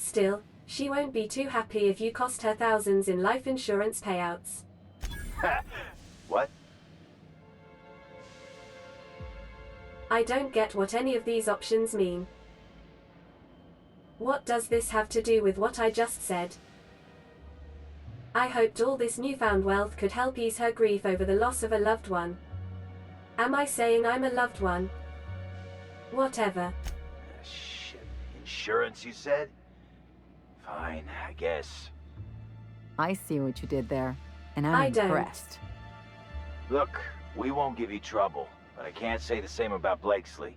Still, she won't be too happy if you cost her thousands in life insurance payouts. What? I don't get what any of these options mean. What does this have to do with what I just said? I hoped all this newfound wealth could help ease her grief over the loss of a loved one. Am I saying I'm a loved one? Whatever. Shit. Insurance, you said? Fine, I guess. I see what you did there, and I I'm don't. impressed. Look, we won't give you trouble, but I can't say the same about Blakesley.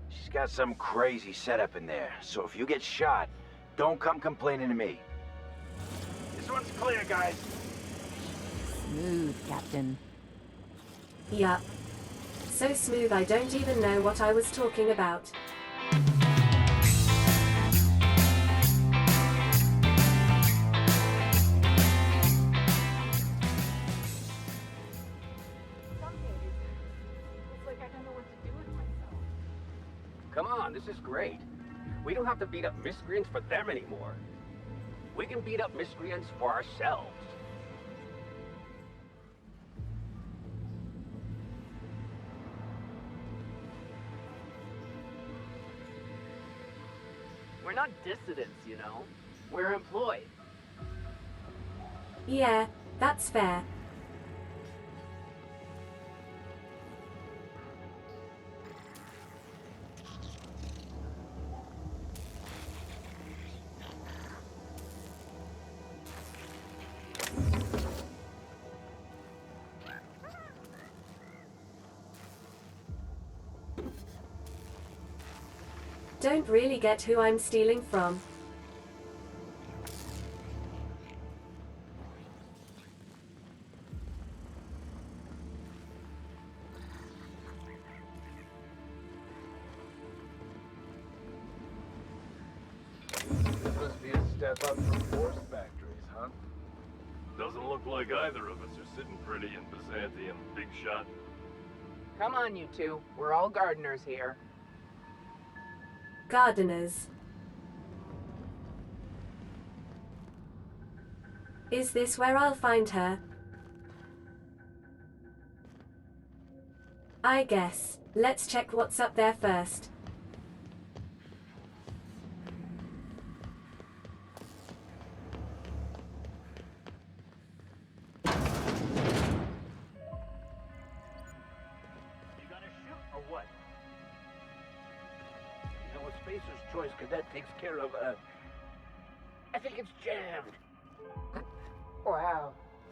She's got some crazy setup in there, so if you get shot, don't come complaining to me. This one's clear, guys. Smooth, Captain. Yup. So smooth I don't even know what I was talking about. Come on, this is great. We don't have to beat up miscreants for them anymore. We can beat up miscreants for ourselves. We're not dissidents, you know. We're employed. Yeah, that's fair. Don't really get who I'm stealing from. This must be a step up from force factories, huh? Doesn't look like either of us are sitting pretty in Byzantium, big shot. Come on, you two. We're all gardeners here. Gardeners. Is this where I'll find her? I guess. Let's check what's up there first. You gonna shoot or what? You know, a Spacer's Choice cadet takes care of, I think it's jammed. Wow.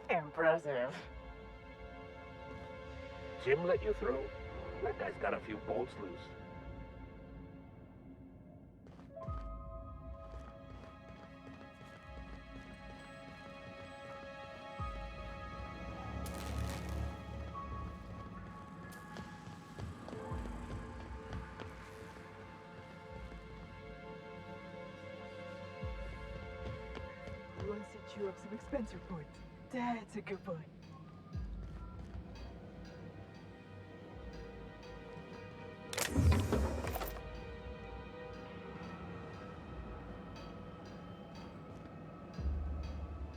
Impressive. Jim let you through? That guy's got a few bolts loose. You want to set you up some expense report. That's a good boy.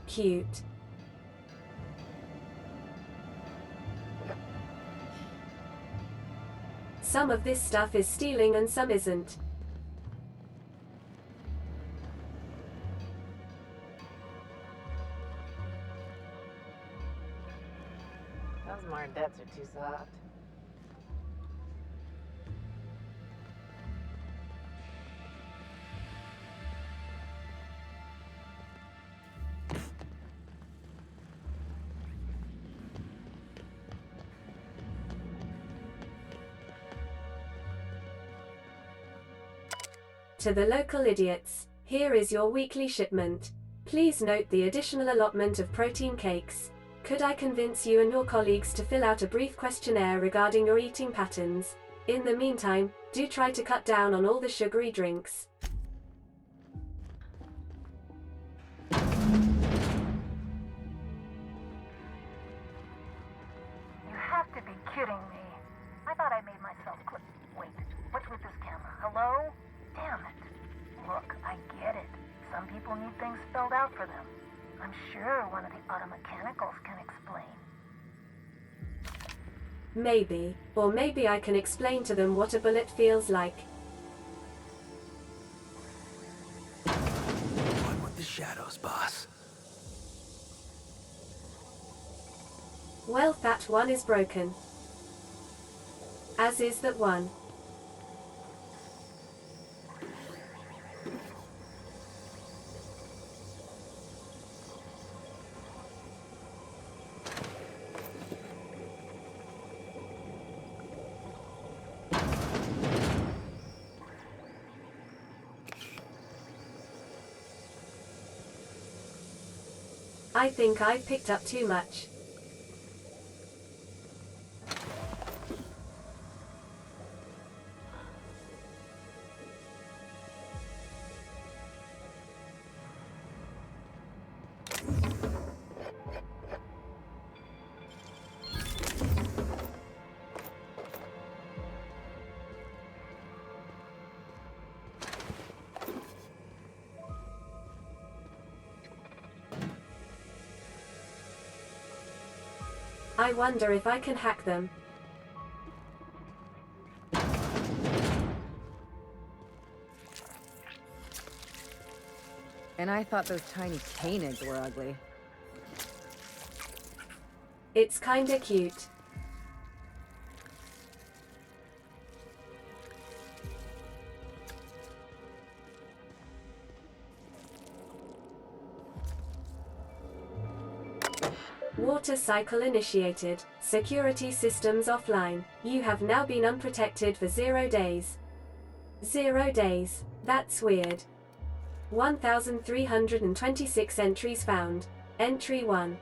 Cute. Some of this stuff is stealing and some isn't. Those Mardettes are too soft. To the local idiots, here is your weekly shipment. Please note the additional allotment of protein cakes. Could I convince you and your colleagues to fill out a brief questionnaire regarding your eating patterns? In the meantime, do try to cut down on all the sugary drinks. You have to be kidding me. I thought I made myself clear. Wait, what's with this camera? Hello? Damn it. Look, I get it. Some people need things spelled out for them. I'm sure one of the auto mechanicals can explain. Maybe. Or maybe I can explain to them what a bullet feels like. One with the shadows, boss. Well, that one is broken. As is that one. I think I've picked up too much. I wonder if I can hack them. And I thought those tiny canids were ugly. It's kinda cute. Water cycle initiated. Security systems offline. You have now been unprotected for 0 days. 0 days. That's weird. 1,326 entries found. Entry 1.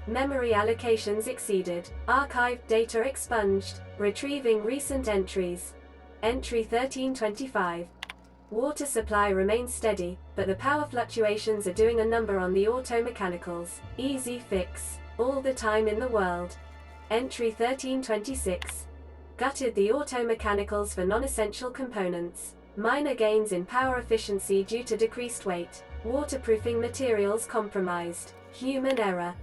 Memory allocations exceeded. Archived data expunged. Retrieving recent entries. Entry 1325. Water supply remains steady, but the power fluctuations are doing a number on the auto mechanicals. Easy fix. All the time in the world. Entry 1326. Gutted the auto mechanicals for non-essential components. Minor gains in power efficiency due to decreased weight. Waterproofing materials compromised. Human error.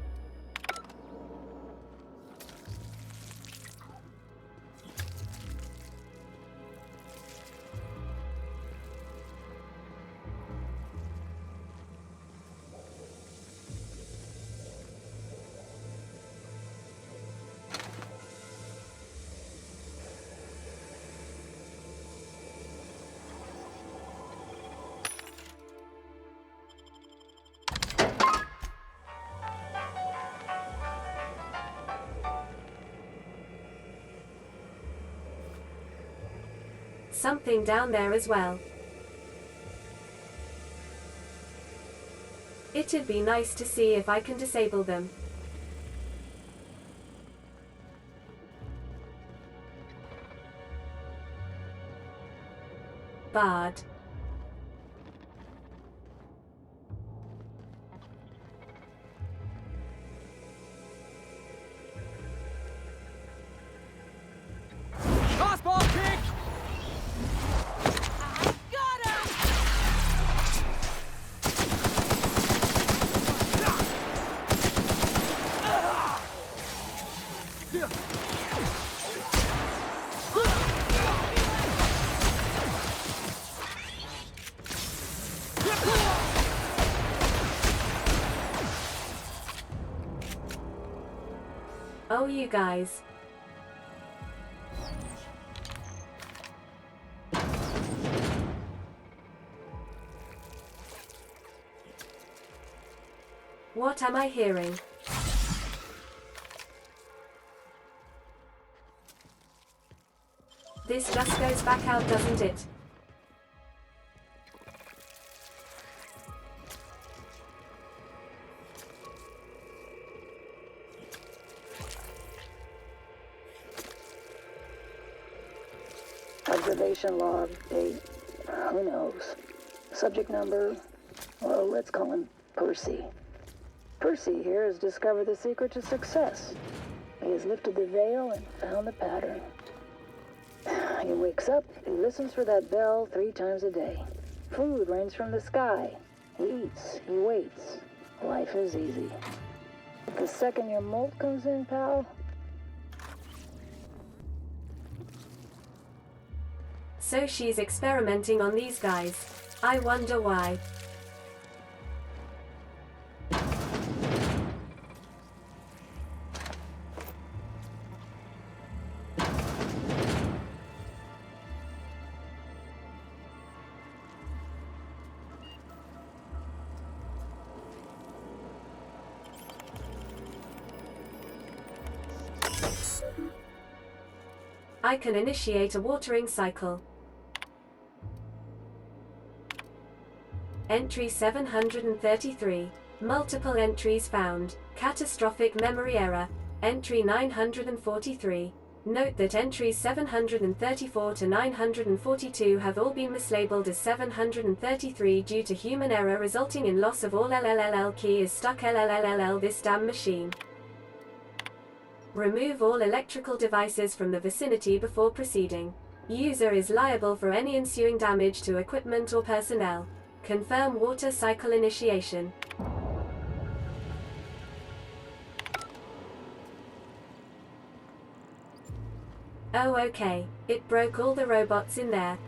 Something down there as well. It'd be nice to see if I can disable them. Bard. Crossball kick! Oh, you guys. What am I hearing? This just goes back out, doesn't it? Observation log, date, who knows. Subject number, well, let's call him Percy. Percy here has discovered the secret to success. He has lifted the veil and found the pattern. He wakes up, he listens for that bell 3 times a day. Food rains from the sky. He eats, he waits. Life is easy. The second your molt comes in, pal, So she's experimenting on these guys. I wonder why. I can initiate a watering cycle. Entry 733. Multiple entries found. Catastrophic memory error. Entry 943. Note that entries 734 to 942 have all been mislabeled as 733 due to human error resulting in loss of all LLLL key is stuck LLLL this damn machine. Remove all electrical devices from the vicinity before proceeding. User is liable for any ensuing damage to equipment or personnel. Confirm water cycle initiation. Oh okay, it broke all the robots in there.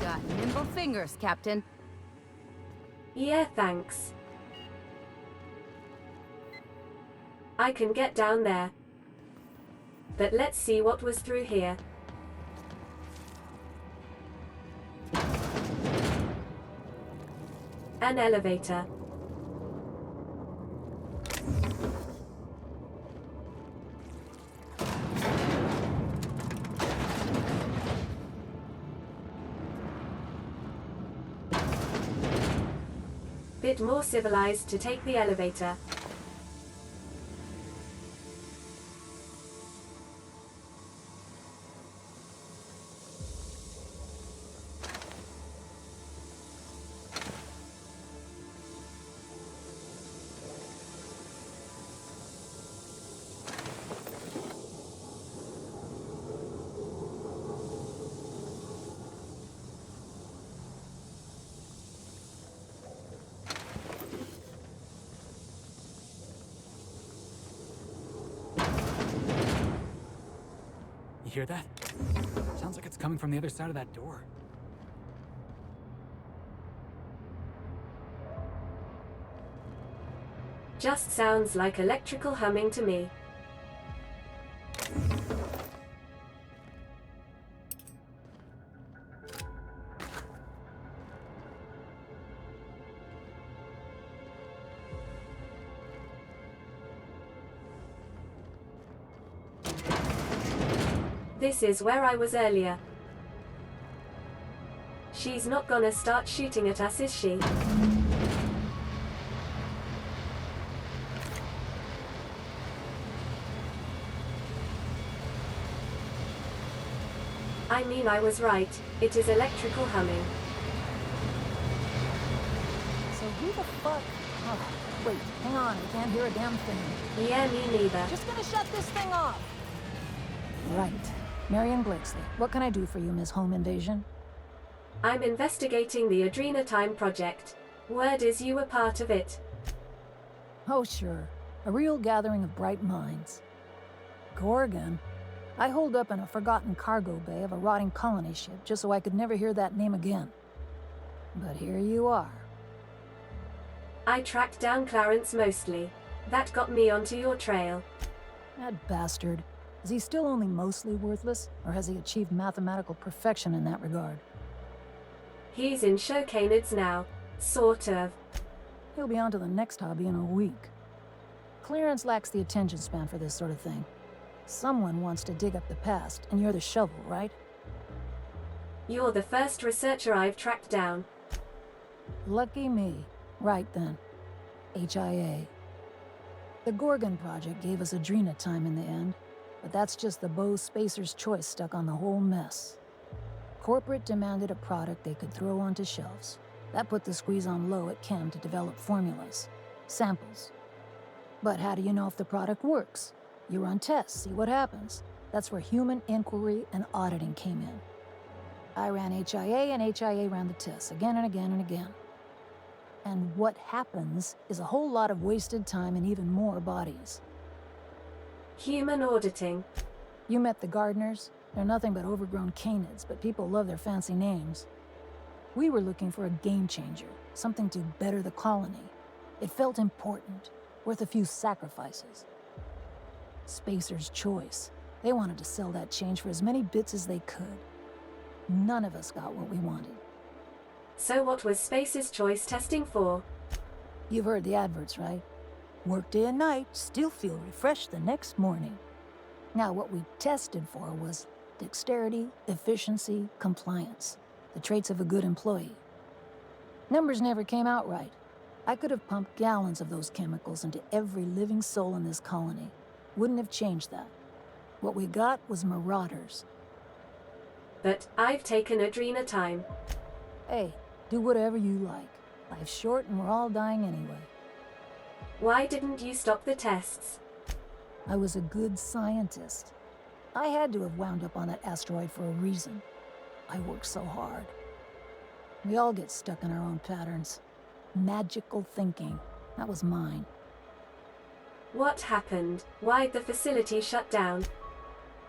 Got nimble fingers, Captain. Yeah, thanks. I can get down there. But let's see what was through here. An elevator. Bit more civilized to take the elevator. You hear that? Sounds like it's coming from the other side of that door. Just sounds like electrical humming to me. This is where I was earlier. She's not gonna start shooting at us, is she? I mean, I was right. It is electrical humming. So who the fuck? Oh, wait, hang on. I can't hear a damn thing. Yeah, me neither. Just gonna shut this thing off. Right. Marion Blakesley, what can I do for you, Ms. Home Invasion? I'm investigating the Adrena Time project. Word is you were part of it. Oh, sure. A real gathering of bright minds. Gorgon? I holed up in a forgotten cargo bay of a rotting colony ship just so I could never hear that name again. But here you are. I tracked down Clarence mostly. That got me onto your trail. That bastard. Is he still only mostly worthless, or has he achieved mathematical perfection in that regard? He's in Shokanids now. Sort of. He'll be on to the next hobby in a week. Clarence lacks the attention span for this sort of thing. Someone wants to dig up the past, and you're the shovel, right? You're the first researcher I've tracked down. Lucky me. Right then. HIA. The Gorgon project gave us Adrena Time in the end, but that's just the Bo Spacer's choice stuck on the whole mess. Corporate demanded a product they could throw onto shelves. That put the squeeze on low at Chem to develop formulas, samples. But how do you know if the product works? You run tests, see what happens. That's where human inquiry and auditing came in. I ran HIA, and HIA ran the tests again and again and again. And what happens is a whole lot of wasted time and even more bodies. Human auditing. You met the gardeners. They're nothing but overgrown canids, but people love their fancy names. We were looking for a game changer, something to better the colony. It felt important, worth a few sacrifices. Spacer's choice. They wanted to sell that change for as many bits as they could. None of us got what we wanted. So what was Space's choice testing for? You've heard the adverts, right? Work day and night, still feel refreshed the next morning. Now, what we tested for was dexterity, efficiency, compliance. The traits of a good employee. Numbers never came out right. I could have pumped gallons of those chemicals into every living soul in this colony. Wouldn't have changed that. What we got was marauders. But I've taken Adrena time. Hey, do whatever you like. Life's short and we're all dying anyway. Why didn't you stop the tests? I was a good scientist. I had to have wound up on that asteroid for a reason. I worked so hard. We all get stuck in our own patterns. Magical thinking. That was mine. What happened? Why'd the facility shut down?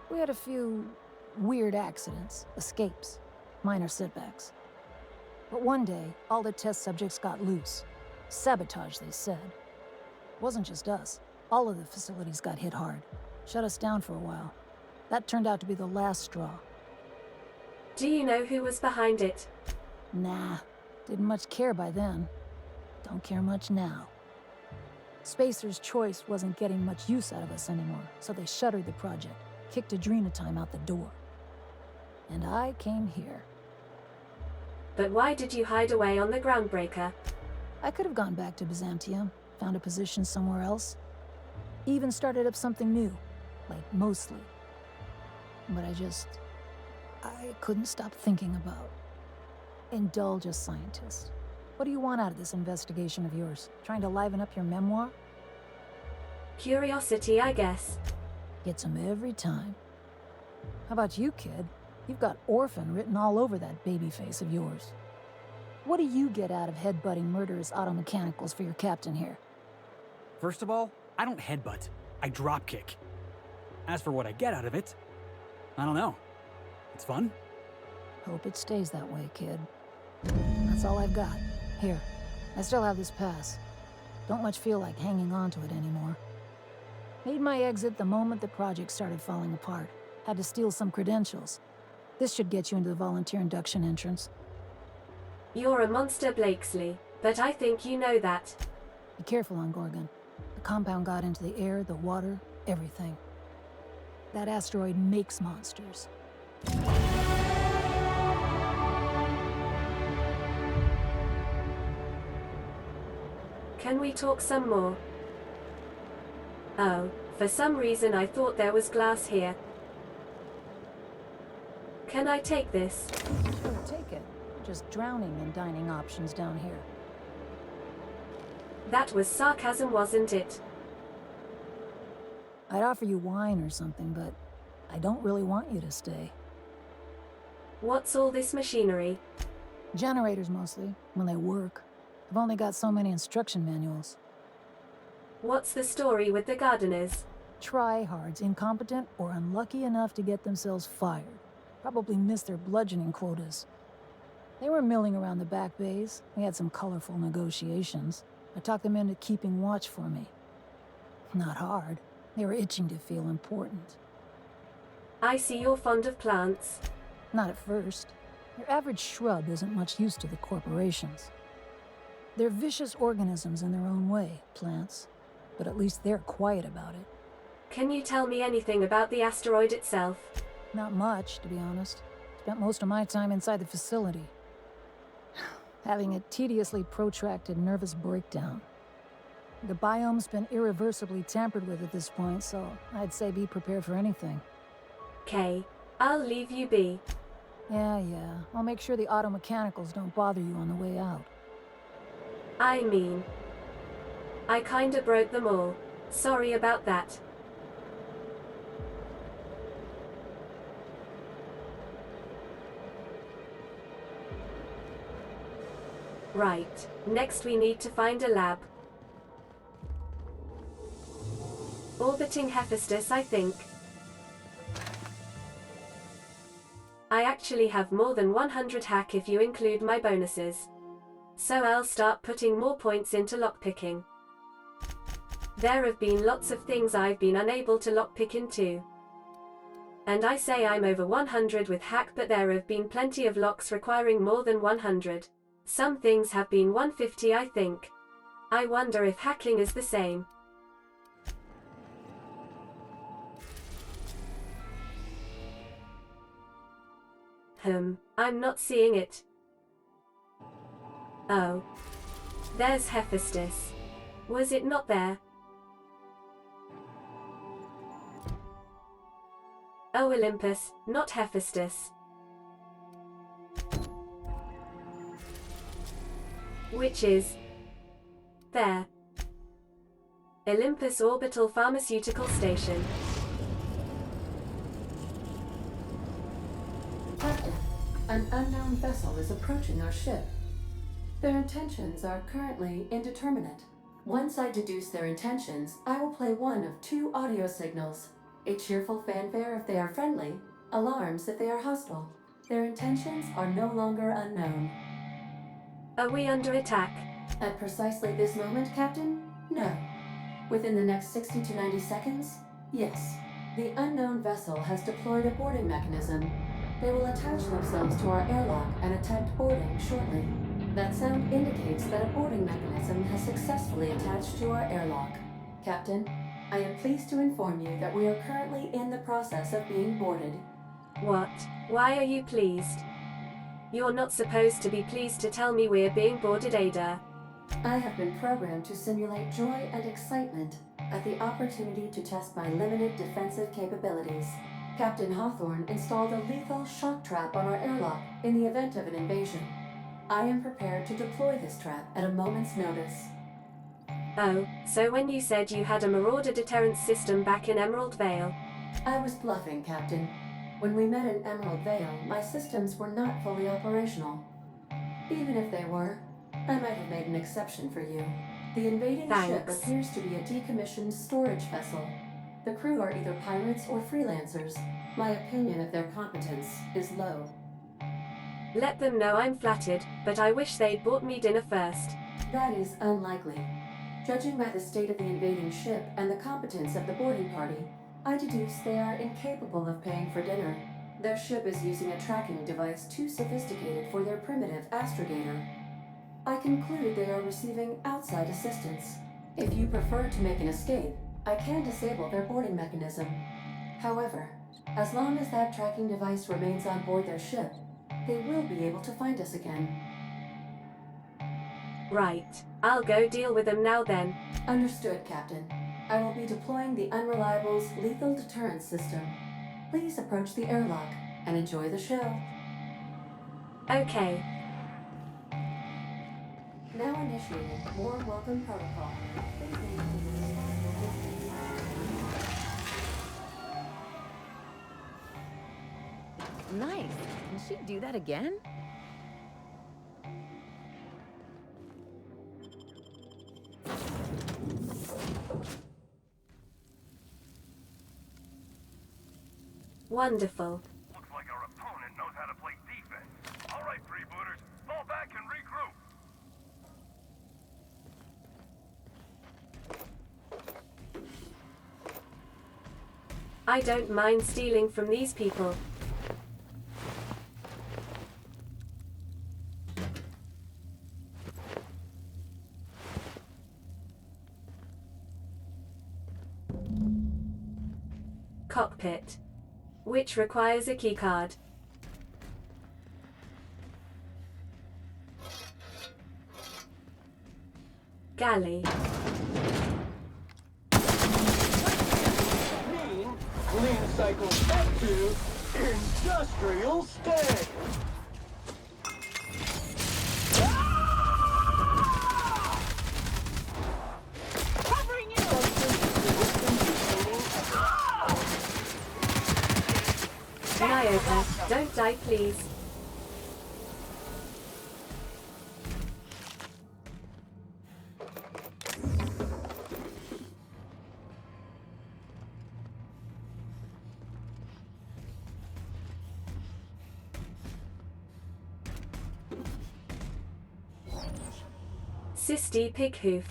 We had a few weird accidents, escapes, minor setbacks. But one day, all the test subjects got loose. Sabotage, they said. It wasn't just us. All of the facilities got hit hard. Shut us down for a while. That turned out to be the last straw. Do you know who was behind it? Nah, didn't much care by then. Don't care much now. Spacer's choice wasn't getting much use out of us anymore, so they shuttered the project, kicked Adrena time out the door. And I came here. But why did you hide away on the Groundbreaker? I could have gone back to Byzantium, found a position somewhere else. Even started up something new, like mostly. But I couldn't stop thinking about. Indulge a scientist. What do you want out of this investigation of yours? Trying to liven up your memoir? Curiosity, I guess. Gets 'em every time. How about you, kid? You've got orphan written all over that baby face of yours. What do you get out of headbutting murderous automechanicals for your captain here? First of all, I don't headbutt. I dropkick. As for what I get out of it, I don't know. It's fun. Hope it stays that way, kid. That's all I've got. Here, I still have this pass. Don't much feel like hanging on to it anymore. Made my exit the moment the project started falling apart. Had to steal some credentials. This should get you into the volunteer induction entrance. You're a monster, Blakesley, but I think you know that. Be careful on Gorgon. The compound got into the air, the water, everything. That asteroid makes monsters. Can we talk some more? Oh, for some reason I thought there was glass here. Can I take this? Sure, take it. Just drowning in dining options down here. That was sarcasm, wasn't it? I'd offer you wine or something, but I don't really want you to stay. What's all this machinery? Generators mostly, when they work. I've only got so many instruction manuals. What's the story with the gardeners? Tryhards, incompetent or unlucky enough to get themselves fired. Probably missed their bludgeoning quotas. They were milling around the back bays. We had some colorful negotiations. I talked them into keeping watch for me. Not hard. They were itching to feel important. I see you're fond of plants. Not at first. Your average shrub isn't much use to the corporations. They're vicious organisms in their own way, plants. But at least they're quiet about it. Can you tell me anything about the asteroid itself? Not much, to be honest. Spent most of my time inside the facility. Having a tediously protracted nervous breakdown. The biome's been irreversibly tampered with at this point, so I'd say be prepared for anything. Okay, I'll leave you be. Yeah. I'll make sure the automechanicals don't bother you on the way out. I mean, I kinda broke them all. Sorry about that. Right. Next we need to find a lab. Orbiting Hephaestus, I think. I actually have more than 100 hack if you include my bonuses. So I'll start putting more points into lockpicking. There have been lots of things I've been unable to lockpick into. And I say I'm over 100 with hack, but there have been plenty of locks requiring more than 100. Some things have been 150, I think. I wonder if hacking is the same. I'm not seeing it. Oh. There's Hephaestus. Was it not there? Oh, Olympus, not Hephaestus. Which is there. Olympus Orbital Pharmaceutical Station. Captain, an unknown vessel is approaching our ship. Their intentions are currently indeterminate. Once I deduce their intentions, I will play one of two audio signals. A cheerful fanfare if they are friendly, alarms if they are hostile. Their intentions are no longer unknown. Are we under attack? At precisely this moment, Captain? No. Within the next 60 to 90 seconds? Yes. The unknown vessel has deployed a boarding mechanism. They will attach themselves to our airlock and attempt boarding shortly. That sound indicates that a boarding mechanism has successfully attached to our airlock. Captain, I am pleased to inform you that we are currently in the process of being boarded. What? Why are you pleased? You're not supposed to be pleased to tell me we're being boarded, Ada. I have been programmed to simulate joy and excitement at the opportunity to test my limited defensive capabilities. Captain Hawthorne installed a lethal shock trap on our airlock in the event of an invasion. I am prepared to deploy this trap at a moment's notice. Oh, so when you said you had a marauder deterrence system back in Emerald Vale? I was bluffing, Captain. When we met in Emerald Vale, my systems were not fully operational. Even if they were, I might have made an exception for you. The invading ship appears to be a decommissioned storage vessel. The crew are either pirates or freelancers. My opinion of their competence is low. Let them know I'm flattered, but I wish they'd bought me dinner first. That is unlikely. Judging by the state of the invading ship and the competence of the boarding party, I deduce they are incapable of paying for dinner. Their ship is using a tracking device too sophisticated for their primitive astrogator. I conclude they are receiving outside assistance. If you prefer to make an escape, I can disable their boarding mechanism. However, as long as that tracking device remains on board their ship, they will be able to find us again. Right. I'll go deal with them now then. Understood, Captain. I will be deploying the Unreliable's lethal deterrence system. Please approach the airlock and enjoy the show. Okay. Now initiating warm welcome protocol. Nice. Can she do that again? Wonderful. Looks like our opponent knows how to play defense. All right, freebooters, fall back and regroup. I don't mind stealing from these people. Cockpit. Which requires a keycard. Galley. Clean cycle up to industrial state. Covering you! Nioka, don't die please. Sisty Pighoof.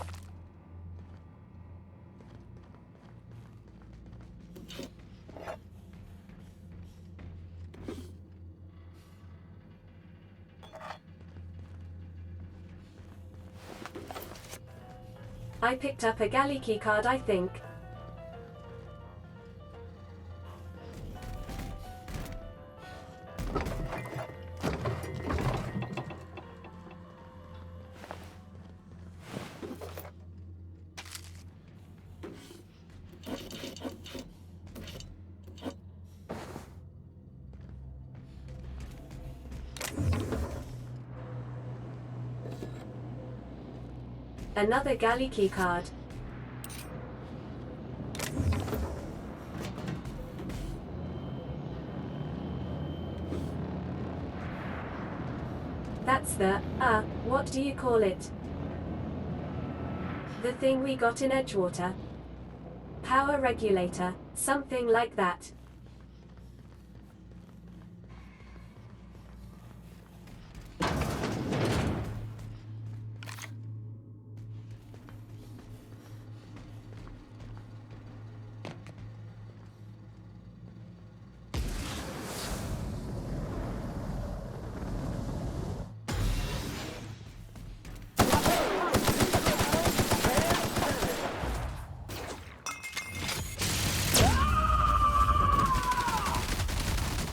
I picked up a galley keycard, I think. Another galley keycard. That's the, what do you call it? The thing we got in Edgewater. Power regulator, something like that.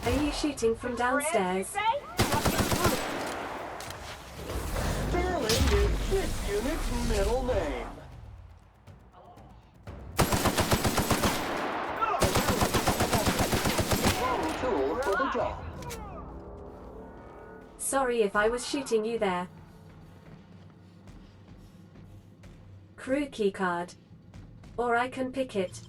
Are you shooting from downstairs? Sterling is ship unit's middle name. Wrong tool for the job. Sorry if I was shooting you there. Crew keycard. Or I can pick it.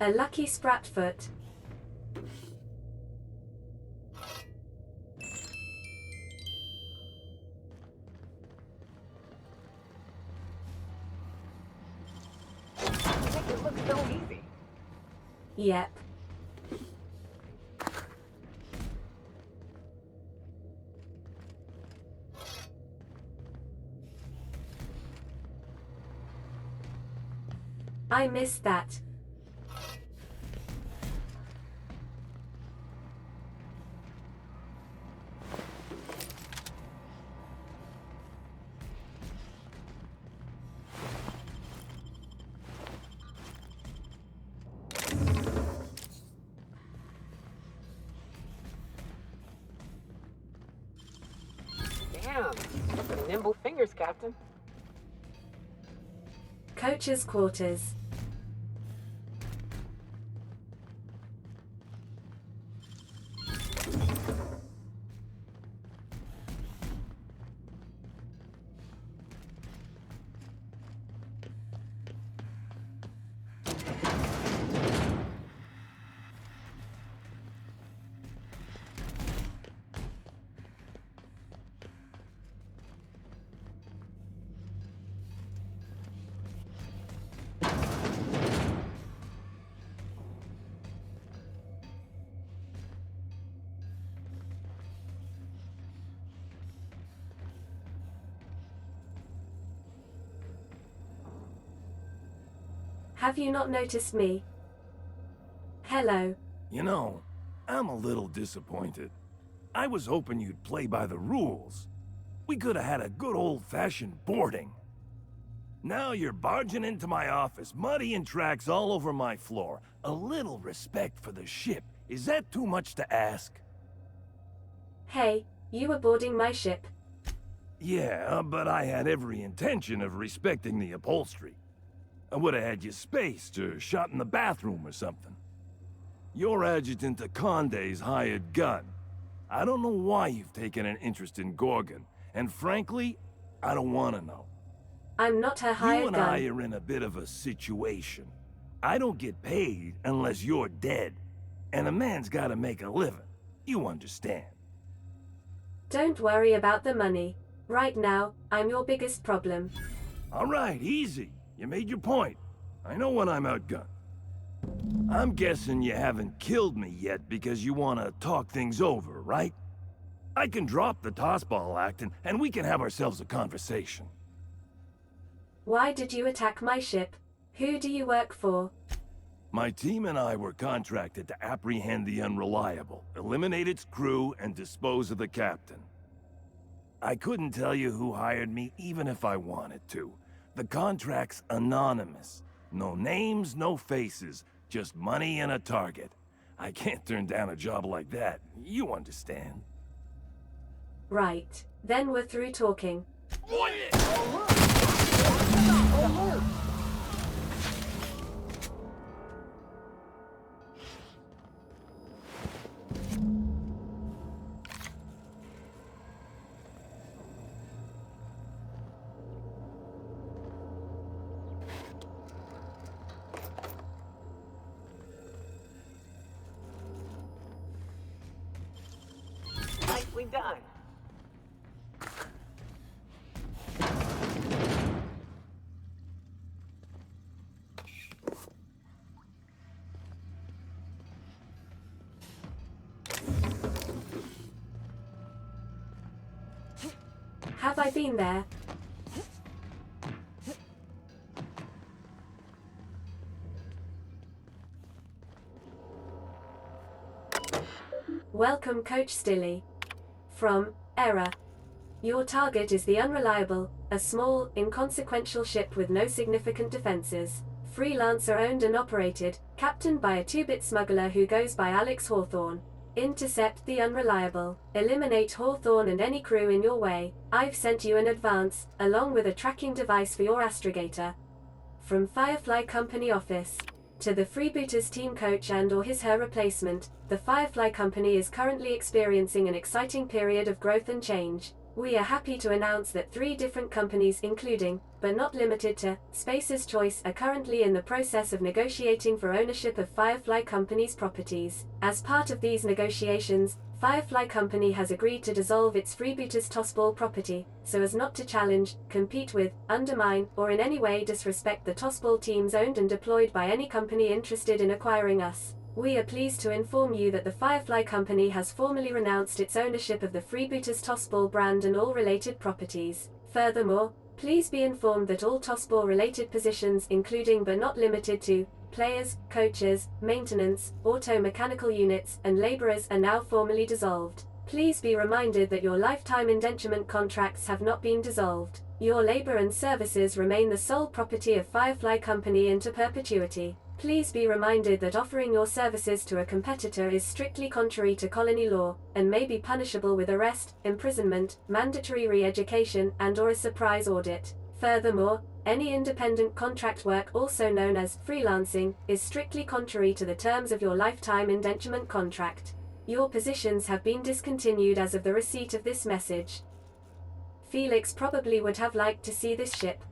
A lucky spratfoot. Make it look so easy. Yep. I missed that. Damn, some nimble fingers, Captain. Coach's quarters. Have you not noticed me? Hello. You know, I'm a little disappointed. I was hoping you'd play by the rules. We could have had a good old-fashioned boarding. Now you're barging into my office, muddying tracks all over my floor. A little respect for the ship. Is that too much to ask? Hey, you were boarding my ship. Yeah, but I had every intention of respecting the upholstery. I would have had you spaced or shot in the bathroom or something. You're Adjutant Akonde's hired gun. I don't know why you've taken an interest in Gorgon, and frankly, I don't want to know. I'm not her hired You and gun. I are in a bit of a situation. I don't get paid unless you're dead. And a man's gotta make a living. You understand. Don't worry about the money. Right now, I'm your biggest problem. All right, easy. You made your point. I know when I'm outgunned. I'm guessing you haven't killed me yet because you want to talk things over, right? I can drop the tossball act and we can have ourselves a conversation. Why did you attack my ship? Who do you work for? My team and I were contracted to apprehend the Unreliable, eliminate its crew, and dispose of the captain. I couldn't tell you who hired me even if I wanted to. The contract's anonymous. No names, no faces, just money and a target. I can't turn down a job like that, you understand. Right. Then we're through talking. Nicely done. Have I been there? Welcome, Coach Stilly. From Error. Your target is the Unreliable, a small, inconsequential ship with no significant defenses. Freelancer owned and operated, captained by a 2-bit smuggler who goes by Alex Hawthorne. Intercept the Unreliable. Eliminate Hawthorne and any crew in your way. I've sent you an advance, along with a tracking device for your astrogator. From Firefly Company Office. To the Freebooters team coach and/or his/her replacement, the Firefly Company is currently experiencing an exciting period of growth and change. We are happy to announce that 3 different companies, including, but not limited to, Spacer's Choice, are currently in the process of negotiating for ownership of Firefly Company's properties. As part of these negotiations, Firefly Company has agreed to dissolve its Freebooters Tossball property, so as not to challenge, compete with, undermine, or in any way disrespect the Tossball teams owned and deployed by any company interested in acquiring us. We are pleased to inform you that the Firefly Company has formally renounced its ownership of the Freebooters Tossball brand and all related properties. Furthermore, please be informed that all Tossball related positions, including but not limited to players, coaches, maintenance, auto-mechanical units, and laborers, are now formally dissolved. Please be reminded that your lifetime indenturement contracts have not been dissolved. Your labor and services remain the sole property of Firefly Company into perpetuity. Please be reminded that offering your services to a competitor is strictly contrary to colony law, and may be punishable with arrest, imprisonment, mandatory re-education, and/or a surprise audit. Furthermore, any independent contract work, also known as freelancing, is strictly contrary to the terms of your lifetime indenturement contract. Your positions have been discontinued as of the receipt of this message. Felix probably would have liked to see this ship.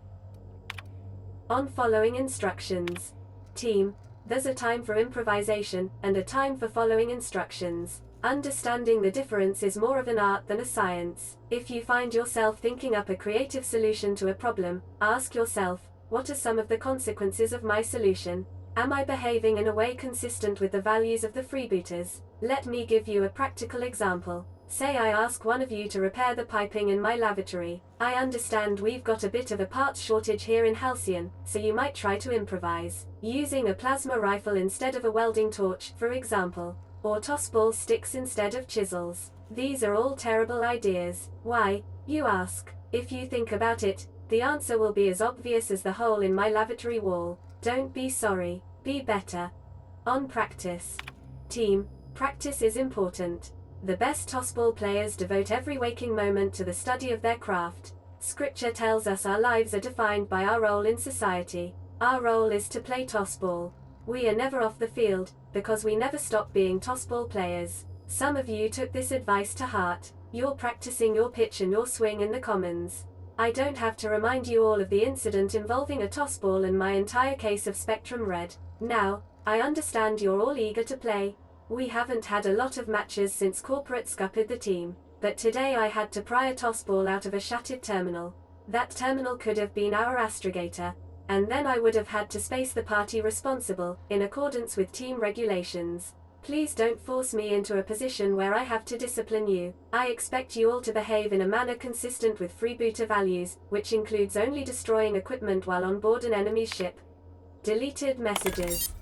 On following instructions. Team, there's a time for improvisation, and a time for following instructions. Understanding the difference is more of an art than a science. If you find yourself thinking up a creative solution to a problem, ask yourself, what are some of the consequences of my solution? Am I behaving in a way consistent with the values of the freebooters? Let me give you a practical example. Say I ask one of you to repair the piping in my lavatory. I understand we've got a bit of a parts shortage here in Halcyon, so you might try to improvise, using a plasma rifle instead of a welding torch, for example, or tossball sticks instead of chisels. These are all terrible ideas. Why, you ask? If you think about it, the answer will be as obvious as the hole in my lavatory wall. Don't be sorry, be better. On practice. Team, practice is important. The best tossball players devote every waking moment to the study of their craft. Scripture tells us our lives are defined by our role in society. Our role is to play tossball. We are never off the field, because we never stop being tossball players. Some of you took this advice to heart. You're practicing your pitch and your swing in the commons. I don't have to remind you all of the incident involving a tossball and my entire case of Spectrum Red. Now, I understand you're all eager to play. We haven't had a lot of matches since Corporate scuppered the team, but today I had to pry a toss ball out of a shattered terminal. That terminal could have been our astrogator, and then I would have had to space the party responsible, in accordance with team regulations. Please don't force me into a position where I have to discipline you. I expect you all to behave in a manner consistent with freebooter values, which includes only destroying equipment while on board an enemy's ship. Deleted messages.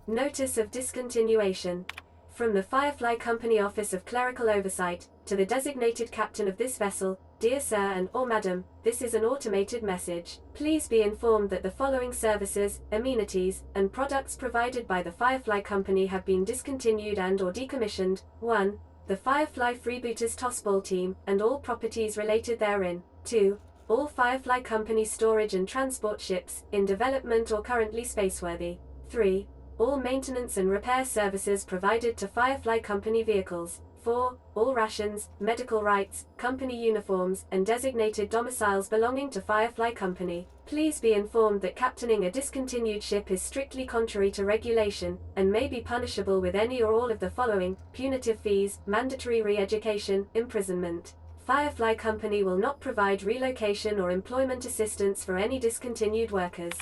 Notice of discontinuation. From the Firefly Company Office of Clerical Oversight, to the designated captain of this vessel, dear sir and/or madam, this is an automated message. Please be informed that the following services, amenities, and products provided by the Firefly Company have been discontinued and/or decommissioned. 1. The Firefly Freebooters Tossball Team, and all properties related therein. 2. All Firefly Company storage and transport ships, in development or currently spaceworthy. 3. All maintenance and repair services provided to Firefly Company vehicles. 4. All rations, medical rights, company uniforms, and designated domiciles belonging to Firefly Company. Please be informed that captaining a discontinued ship is strictly contrary to regulation, and may be punishable with any or all of the following: punitive fees, mandatory re-education, imprisonment. Firefly Company will not provide relocation or employment assistance for any discontinued workers.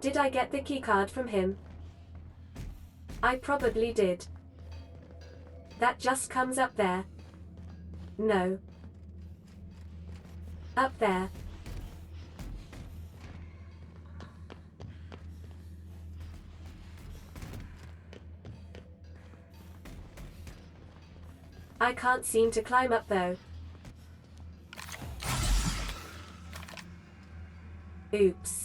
Did I get the keycard from him? I probably did. That just comes up there. No. Up there. I can't seem to climb up though. Oops.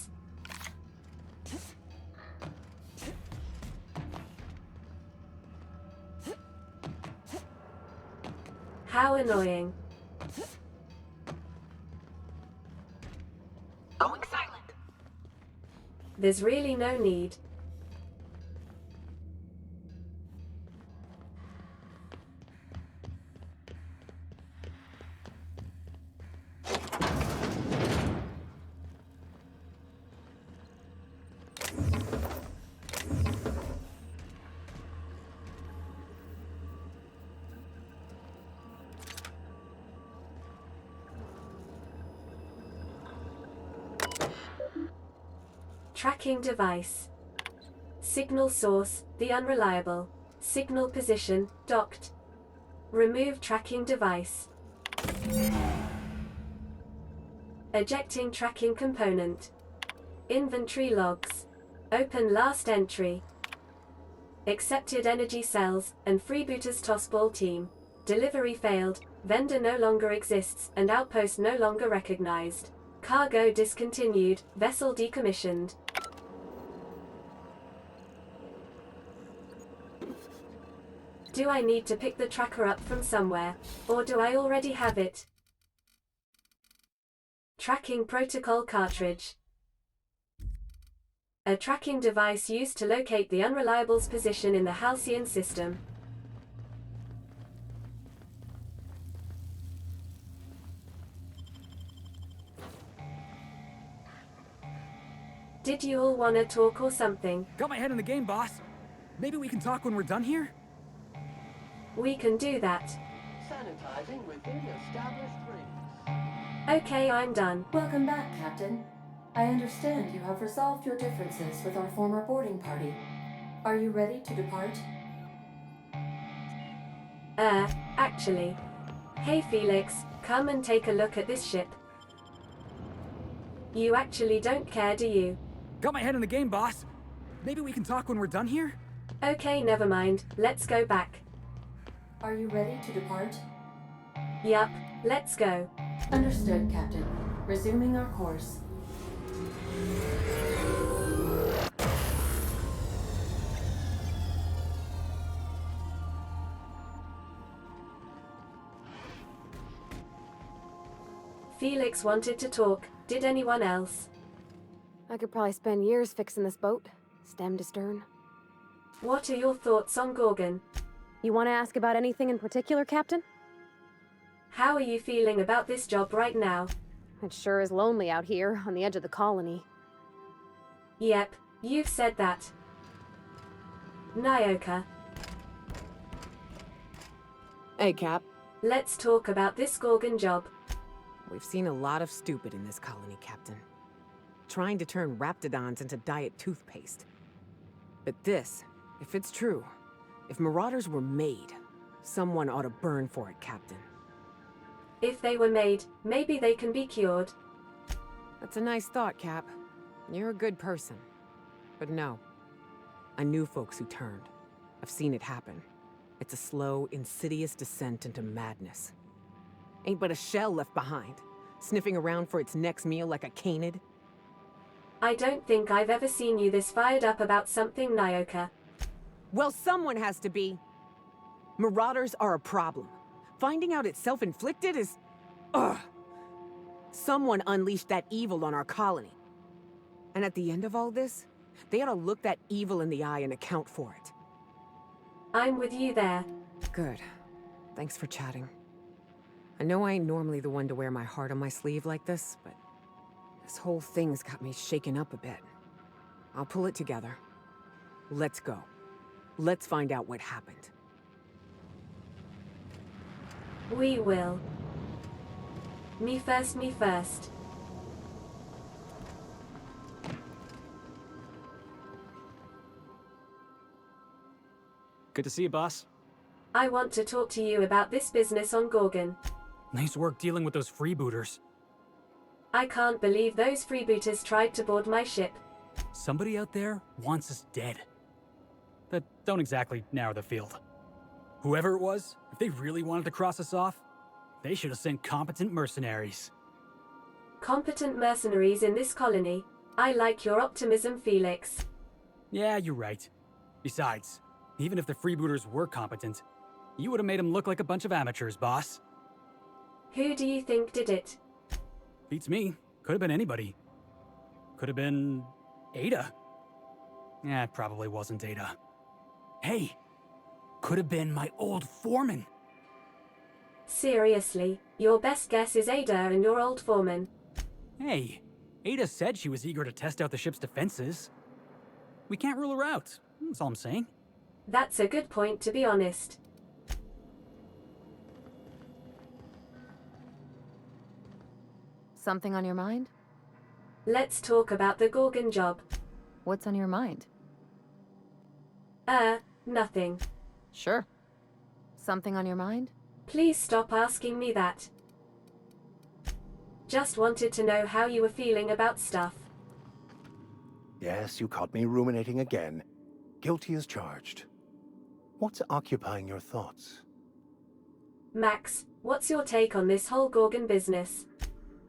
How annoying. Going silent. There's really no need. Tracking device. Signal source, the unreliable. Signal position, docked. Remove tracking device. Ejecting tracking component. Inventory logs. Open last entry. Accepted energy cells, and freebooters tossball team. Delivery failed, vendor no longer exists, and outpost no longer recognized. Cargo discontinued, vessel decommissioned. Do I need to pick the tracker up from somewhere, or do I already have it? Tracking protocol cartridge. A tracking device used to locate the unreliable's position in the Halcyon system. Did you all want to talk or something? Got my head in the game, boss. Maybe we can talk when we're done here? We can do that. Sanitizing within established rings. Okay, I'm done. Welcome back, Captain. I understand you have resolved your differences with our former boarding party. Are you ready to depart? Actually. Hey Felix, come and take a look at this ship. You actually don't care, do you? Got my head in the game, boss. Maybe we can talk when we're done here? Okay, never mind. Let's go back. Are you ready to depart? Yup, let's go. Understood, Captain. Resuming our course. Felix wanted to talk. Did anyone else? I could probably spend years fixing this boat, stem to stern. What are your thoughts on Gorgon? You want to ask about anything in particular, Captain? How are you feeling about this job right now? It sure is lonely out here, on the edge of the colony. Yep, you've said that. Nyoka. Hey, Cap. Let's talk about this Gorgon job. We've seen a lot of stupid in this colony, Captain. Trying to turn raptidons into diet toothpaste. But this, if it's true, if Marauders were made, someone ought to burn for it, Captain. If they were made, maybe they can be cured. That's a nice thought, Cap. You're a good person. But no. I knew folks who turned. I've seen it happen. It's a slow, insidious descent into madness. Ain't but a shell left behind, sniffing around for its next meal like a canid. I don't think I've ever seen you this fired up about something, Nyoka. Well, someone has to be. Marauders are a problem. Finding out it's self-inflicted is... Ugh. Someone unleashed that evil on our colony. And at the end of all this, they ought to look that evil in the eye and account for it. I'm with you there. Good. Thanks for chatting. I know I ain't normally the one to wear my heart on my sleeve like this, but this whole thing's got me shaken up a bit. I'll pull it together. Let's go. Let's find out what happened. We will. Me first, me first. Good to see you, boss. I want to talk to you about this business on Gorgon. Nice work dealing with those freebooters. I can't believe those freebooters tried to board my ship. Somebody out there wants us dead. That don't exactly narrow the field. Whoever it was, if they really wanted to cross us off, they should have sent competent mercenaries. Competent mercenaries in this colony? I like your optimism, Felix. Yeah, you're right. Besides, even if the freebooters were competent, you would have made them look like a bunch of amateurs, boss. Who do you think did it? Beats me. Could have been anybody. Could have been... Ada. Yeah, it probably wasn't Ada. Hey! Could have been my old foreman. Seriously, your best guess is Ada and your old foreman. Hey, Ada said she was eager to test out the ship's defenses. We can't rule her out, that's all I'm saying. That's a good point, to be honest. Something on your mind? Let's talk about the Gorgon job. What's on your mind? Nothing. Sure. Something on your mind? Please stop asking me that. Just wanted to know how you were feeling about stuff. Yes, you caught me ruminating again. Guilty as charged. What's occupying your thoughts? Max, what's your take on this whole Gorgon business?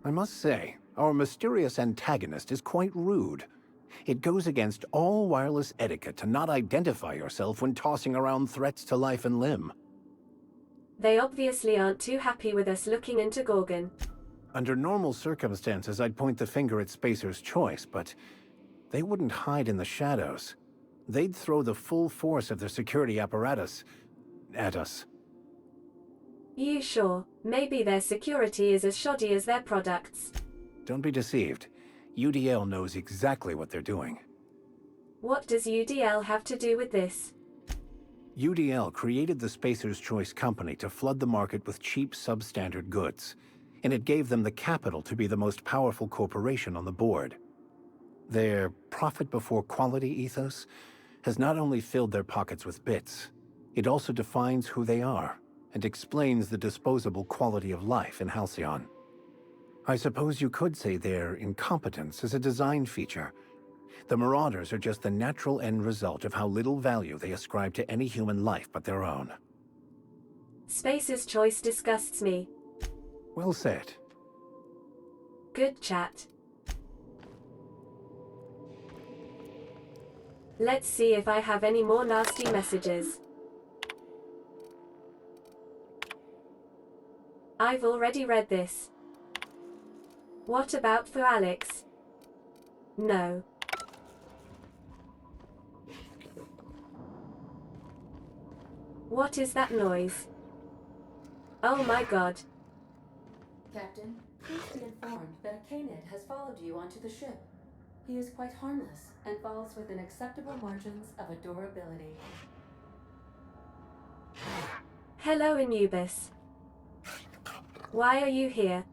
I must say, our mysterious antagonist is quite rude. It goes against all wireless etiquette to not identify yourself when tossing around threats to life and limb. They obviously aren't too happy with us looking into Gorgon. Under normal circumstances, I'd point the finger at Spacer's Choice, but they wouldn't hide in the shadows. They'd throw the full force of their security apparatus at us. You sure? Maybe their security is as shoddy as their products. Don't be deceived. UDL knows exactly what they're doing. What does UDL have to do with this? UDL created the Spacer's Choice Company to flood the market with cheap, substandard goods, and it gave them the capital to be the most powerful corporation on the board. Their profit-before-quality ethos has not only filled their pockets with bits, it also defines who they are and explains the disposable quality of life in Halcyon. I suppose you could say their incompetence is a design feature. The Marauders are just the natural end result of how little value they ascribe to any human life but their own. Spacer's Choice disgusts me. Well said. Good chat. Let's see if I have any more nasty messages. I've already read this. What about for Alex? No. What is that noise? Oh my god. Captain, please be informed that a canid has followed you onto the ship. He is quite harmless and falls within acceptable margins of adorability. Hello, Anubis. Why are you here?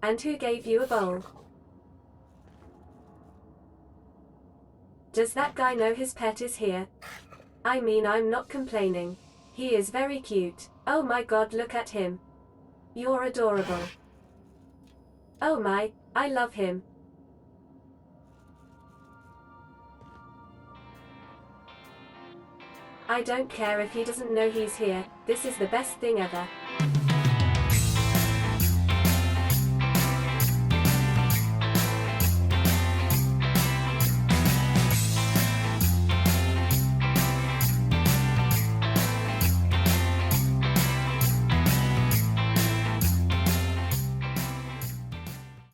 And who gave you a bowl? Does that guy know his pet is here? I mean, I'm not complaining. He is very cute. Oh my god, look at him. You're adorable. Oh my, I love him. I don't care if he doesn't know he's here. This is the best thing ever.